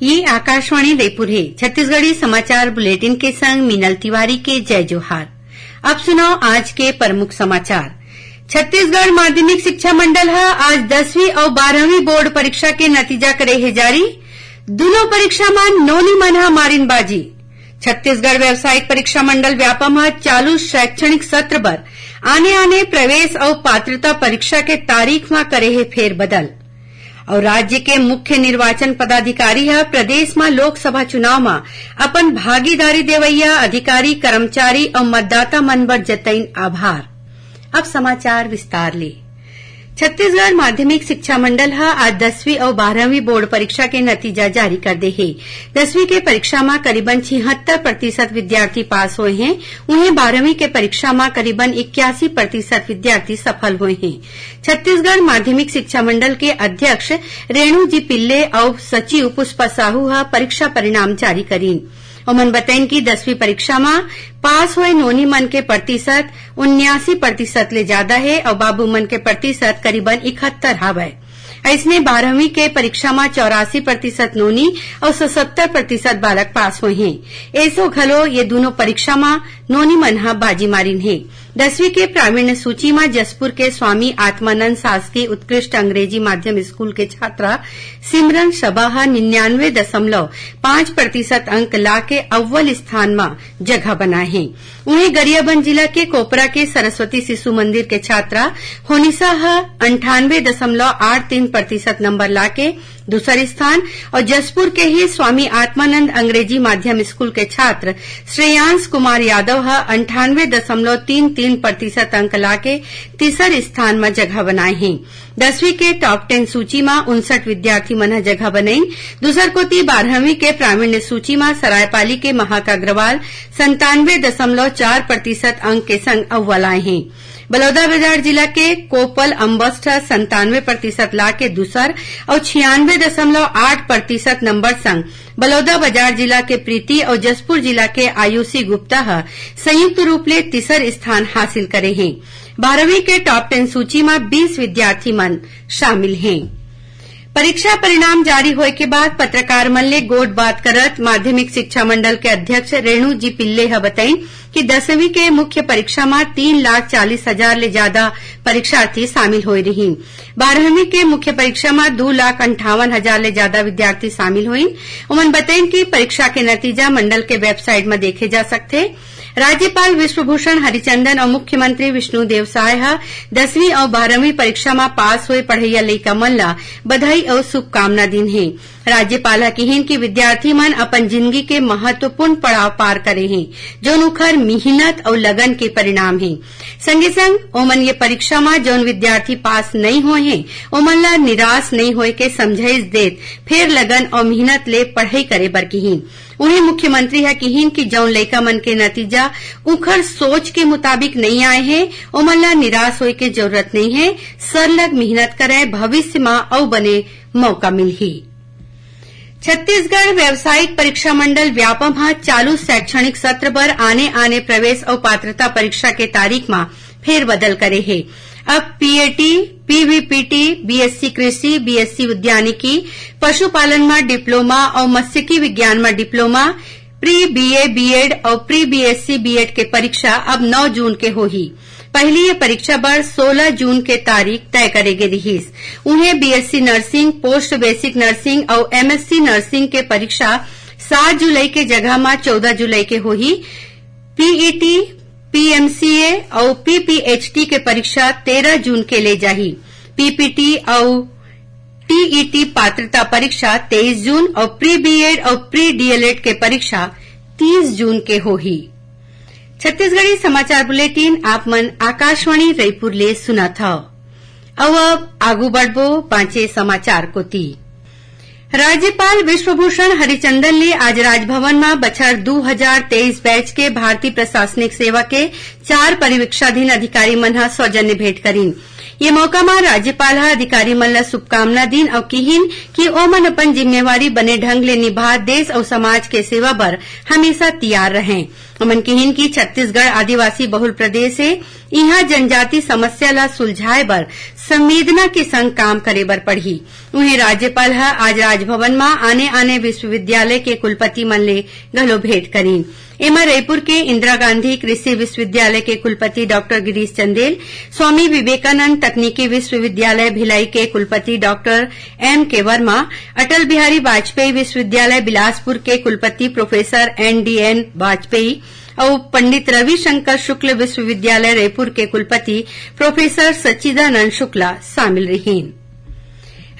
ये आकाशवाणी रायपुर है। छत्तीसगढ़ी समाचार बुलेटिन के संग मीनल तिवारी के जय जोहार। अब सुनो आज के प्रमुख समाचार। छत्तीसगढ़ माध्यमिक शिक्षा मंडल आज 10वीं और 12वीं बोर्ड परीक्षा के नतीजा करे है जारी। दोनों परीक्षा में नोनी मन मारिन बाजी। छत्तीसगढ़ व्यावसायिक परीक्षा मंडल व्यापम चालू शैक्षणिक सत्र बर आने प्रवेश और पात्रता परीक्षा के तारीख में करे है फेरबदल। और राज्य के मुख्य निर्वाचन पदाधिकारी प्रदेश में लोकसभा चुनाव में अपन भागीदारी देवैया अधिकारी कर्मचारी और मतदाता मन बर जतईन आभार। अब समाचार विस्तार ले। छत्तीसगढ़ माध्यमिक शिक्षा मंडल आज 10वीं और 12वीं बोर्ड परीक्षा के नतीजा जारी कर दे है। 10वीं के परीक्षा में करीबन 76% विद्यार्थी पास हुए हैं। उन्हें 12वीं के परीक्षा में करीबन 81% विद्यार्थी सफल हुए हैं। छत्तीसगढ़ माध्यमिक शिक्षा मंडल के अध्यक्ष रेणु जी पिल्ले और सचिव पुष्पा साहू परीक्षा परिणाम जारी करीन। उमन बताइन कि 10वीं परीक्षा में पास हुए नोनी मन के प्रतिशत 79% ले ज्यादा है और बाबू मन के प्रतिशत करीबन 71 हावय। ऐसने 12वीं के परीक्षा में 84% नोनी और 77% बालक पास हुए हैं। ऐसो घलो ये दोनों परीक्षा में नोनी मन बाजी मारिन है। 10वीं के प्रावीण्य सूची में जसपुर के स्वामी आत्मानंद शासकीय उत्कृष्ट अंग्रेजी माध्यम स्कूल के छात्रा सिमरन सबा 99.5% अंक ला के अव्वल स्थान में जगह बनाए हैं। उन्हें गरियाबंद जिला के कोपरा के सरस्वती शिशु मंदिर के छात्रा होनिसा 98.83% नंबर ला के दूसरे स्थान और जसपुर के ही स्वामी आत्मानंद अंग्रेजी माध्यम स्कूल के छात्र श्रेयांश कुमार यादव 98.33% अंक ला के तीसरे स्थान में जगह बनाए हैं। 10वीं के टॉप 10 सूची में 59 विद्यार्थी मन जगह बनाई। दूसर कोती 12वीं के प्रावीण्य सूची में सरायपाली के महाका अग्रवाल 97.4% अंक के संग अव्वल आए हैं। बलौदाबाजार जिला के कोपल अम्बस्ट 97% ला के दूसर और 96.8% नंबर संग बलौदाबाजार जिला के प्रीति और जसपुर जिला के आयुषी गुप्ता संयुक्त रूप ले तीसर स्थान हासिल करे हैं। 12वीं के टॉप 10 सूची में 20 विद्यार्थी मन शामिल हैं। परीक्षा परिणाम जारी होए के बाद पत्रकार मन ले गोट बात करत माध्यमिक शिक्षा मंडल के अध्यक्ष रेणु जी पिल्ले बताइन कि 10वीं के मुख्य परीक्षा में 3,40,000 ले ज्यादा परीक्षार्थी शामिल हुए रही। 12वीं के मुख्य परीक्षा में 2,58,000 ले ज्यादा विद्यार्थी शामिल हुए। उमन बताइन कि परीक्षा के नतीजा मंडल के वेबसाइट में देखे जा सकते। राज्यपाल विश्वभूषण हरिचंदन और मुख्यमंत्री विष्णुदेव साय 10वीं और 12वीं परीक्षा में पास हुए पढ़इया लइका मन ला बधाई और शुभकामना दिन है। राज्यपाल कहिन कि विद्यार्थी मन अपन जिंदगी के महत्वपूर्ण पड़ाव पार करे हैं, जो उखर मेहनत और लगन के परिणाम है। संगे संग ओमन ये परीक्षा में जौन विद्यार्थी पास नहीं हुए हैं ओमन ला निराश नहीं होए के समझाइश देत फिर लगन और मेहनत ले पढ़ाई करे बर कहिन। उन्हें मुख्यमंत्री कहिन कि जौन लइका मन के नतीजा उखर सोच के मुताबिक नहीं आए हैं ओमन ला निराश होए के जरूरत नहीं है। सरलग मेहनत करे भविष्य में और बने मौका मिलही। छत्तीसगढ़ व्यावसायिक परीक्षा मंडल व्यापम चालू शैक्षणिक सत्र पर आने प्रवेश और पात्रता परीक्षा के तारीख में फेरबदल करे है। अब पीएटी, पीवीपीटी, बीएससी कृषि, बीएससी उद्यानिकी, पशुपालन में डिप्लोमा और मत्स्यिकी विज्ञान में डिप्लोमा, प्री बीए बीएड और प्री बीएससी बीएड के परीक्षा अब 9 जून के होही। पहली ये परीक्षा बर 16 जून के तारीख तय करेगे रहीस। उन्हें BSc nursing, post basic nursing और एमएससी नर्सिंग के परीक्षा 7 जुलाई के जगह में 14 जुलाई के होही। पीईटी, पीएमसीए और पीपीएचटी के परीक्षा 13 जून के ले जाही। पीपीटी और टीईटी पात्रता परीक्षा 23 जून और प्री बीएड और प्री डीएलएड के परीक्षा 30 जून के होही। छत्तीसगढ़ी समाचार बुलेटिन आप मन आकाशवाणी रायपुर ले सुना था। अब आगू बढ़बो बांचे समाचार कोती। राज्यपाल विश्वभूषण हरिचंदन ने आज राजभवन में बछर 2023 बैच के भारतीय प्रशासनिक सेवा के 4 परिवीक्षाधीन अधिकारी मन सौजन्य भेंट करीन। ये मौका में राज्यपाल अधिकारी मन ला शुभकामना दिन और कहिन कि ओमन अपन जिम्मेवारी बने ढंग ले निभा देश और समाज के सेवा बर हमेशा तैयार रहें। उमन किहिन की छत्तीसगढ़ आदिवासी बहुल प्रदेश है, इहां जनजाति समस्या ला सुलझाए बर संवेदना के संग काम करे बर पड़ही। उन्हें राज्यपाल ह आज राजभवन में आने आने विश्वविद्यालय के कुलपति मन ले घलो भेंट करीन। एमा रायपुर के इंदिरा गांधी कृषि विश्वविद्यालय के कुलपति डॉक्टर गिरीश चंदेल, स्वामी विवेकानंद तकनीकी विश्वविद्यालय भिलाई के कुलपति डॉक्टर एम के वर्मा, अटल बिहारी वाजपेयी विश्वविद्यालय बिलासपुर के कुलपति प्रोफेसर NDN वाजपेयी और पंडित रविशंकर शुक्ल विश्वविद्यालय रायपुर के कुलपति प्रोफेसर सच्चिदानंद शुक्ला शामिल रहीन।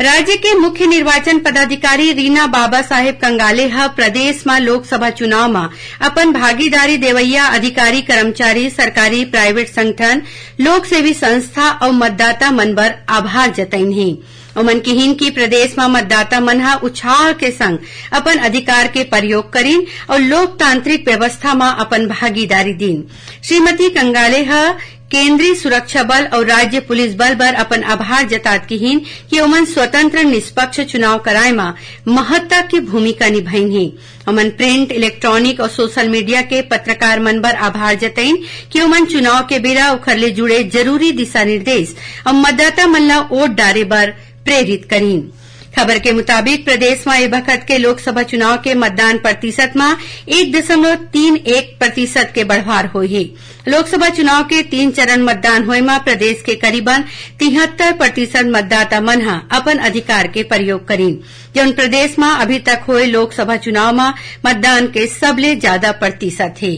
राज्य के मुख्य निर्वाचन पदाधिकारी रीना बाबा साहेब कंगाले ह प्रदेश में लोकसभा चुनाव में अपन भागीदारी देवैया अधिकारी कर्मचारी, सरकारी प्राइवेट संगठन, लोक सेवी संस्था और मतदाता मन बर आभार जतईन हे। उमन किहिन की प्रदेश में मतदाता मन ह उत्साह के संग अपन अधिकार के प्रयोग करीन और लोकतांत्रिक व्यवस्था में अपन भागीदारी दीन। श्रीमती कंगाले ह केंद्रीय सुरक्षा बल और राज्य पुलिस बल पर अपन आभार जतात किहिन कि ओमन स्वतंत्र निष्पक्ष चुनाव कराए में महत्ता की भूमिका निभाइन है। ओमन प्रिंट, इलेक्ट्रॉनिक और सोशल मीडिया के पत्रकार मन पर आभार जताइन कि ओमन चुनाव के बेरा ओखर ले जुड़े जरूरी दिशा निर्देश और मतदाता मन ला वोट डारे बर प्रेरित करीन। खबर के मुताबिक प्रदेश में ए बखत के लोकसभा चुनाव के मतदान प्रतिशत में 1.31% के बढ़वार हुई है। लोकसभा चुनाव के 3 चरण मतदान होए में प्रदेश के करीबन 73% मतदाता मन ह अपन अधिकार के प्रयोग करीन, जौन प्रदेश में अभी तक हुए लोकसभा चुनाव में मतदान के सबले ज्यादा प्रतिशत है।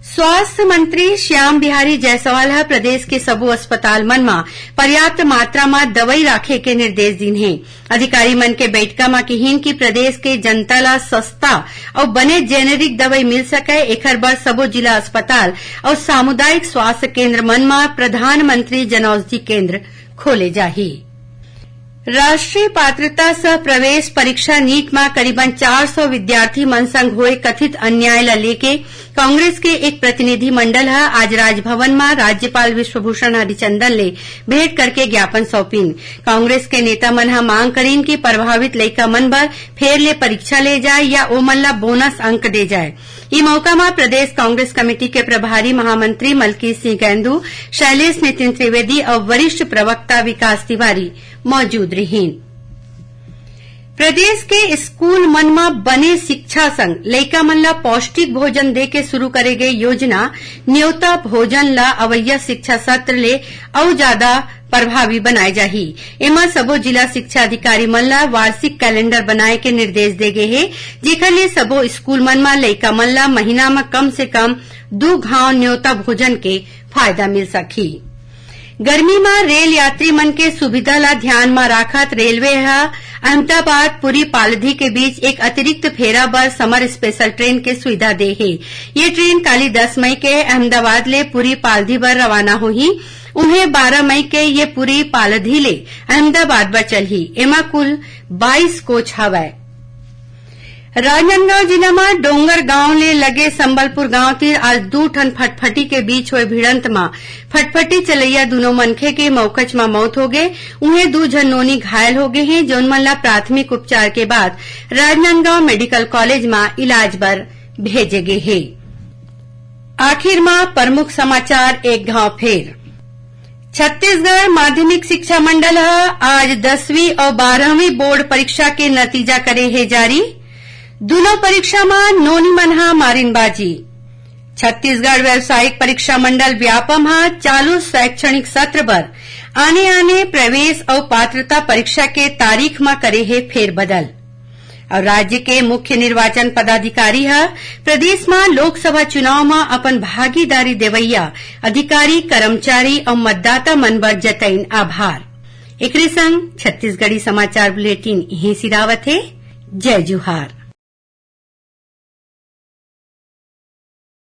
स्वास्थ्य मंत्री श्याम बिहारी जायसवाल ह प्रदेश के सबो अस्पताल मन में पर्याप्त मात्रा में दवाई राखे के निर्देश दीन है। अधिकारी मन के बैठका में किहिन की प्रदेश के जनता ला सस्ता और बने जेनेरिक दवाई मिल सके, एखर बर सबो जिला अस्पताल और सामुदायिक स्वास्थ्य केंद्र मन में प्रधानमंत्री जनऔषधि केंद्र खोले जाही। राष्ट्रीय पात्रता सह प्रवेश परीक्षा नीट में करीबन 400 विद्यार्थी मन संग हुए कथित अन्याय ला लेके कांग्रेस के एक प्रतिनिधि मंडल है आज राजभवन में राज्यपाल विश्वभूषण हरिचंदन ले भेंट करके ज्ञापन सौंपीन। कांग्रेस के नेता मन ह मांग करीन कि प्रभावित लइका मन बर फेर ले परीक्षा ले जाए या ओ मन ला बोनस अंक दे जाए। ई मौका में प्रदेश कांग्रेस कमेटी के प्रभारी महामंत्री मलकीत सिंह गैंदू, शैलेश नितिन त्रिवेदी और वरिष्ठ प्रवक्ता विकास तिवारी मौजूद रहीन। प्रदेश के स्कूल मन में बने शिक्षा संग लइका मन ला पौष्टिक भोजन दे के शुरू करे गए योजना न्योता भोजन ला अवैया शिक्षा सत्र ले और ज्यादा प्रभावी बनाए जाही। एमा सबो जिला शिक्षा अधिकारी मन ला वार्षिक कैलेंडर बनाए के निर्देश दे गए हे, जेकर ले सबो स्कूल मन में लइका मन ला महीना में कम से कम 2 घाव न्योता भोजन के फायदा मिल सकी। गर्मी में रेल यात्री मन के सुविधा ला ध्यान में राखत रेलवे ह अहमदाबाद पुरी पालधी के बीच एक अतिरिक्त फेरा बर समर स्पेशल ट्रेन के सुविधा दे है। ये ट्रेन काली 10 मई के अहमदाबाद ले पुरी पालधी बर रवाना होही। उन्हें 12 मई के ये पुरी पालधी ले अहमदाबाद बर चलही। एमा कुल 22 कोच हवय। राजनांदगांव जिला में डोंगर गांव ले लगे संबलपुर गांव तीर आज 2 ठन फटफटी के बीच हुए भिड़ंत में फटफटी चलैया दोनों मनखे के मौकच में मौत हो गए। उन्हें 2 जन नोनी घायल हो गए हैं, जौन मन ला प्राथमिक उपचार के बाद राजनांदगांव मेडिकल कॉलेज में इलाज बर भेजे गए हैं। आखिर में प्रमुख समाचार एक घाव फेर। छत्तीसगढ़ माध्यमिक शिक्षा मंडल आज 10वीं और 12वीं बोर्ड परीक्षा के नतीजा करे है जारी। दोनों परीक्षा में नोनी मन हा मारिनबाजी। छत्तीसगढ़ व्यावसायिक परीक्षा मंडल व्यापम हा चालू शैक्षणिक सत्र पर आने प्रवेश और पात्रता परीक्षा के तारीख में करे है फेरबदल। और राज्य के मुख्य निर्वाचन पदाधिकारी है प्रदेश में लोकसभा चुनाव में अपन भागीदारी देवैया अधिकारी कर्मचारी और मतदाता मन बर जतईन आभार। एकरे संग छत्तीसगढ़ी समाचार बुलेटिन यहीं सिरावत है। जय जुहार।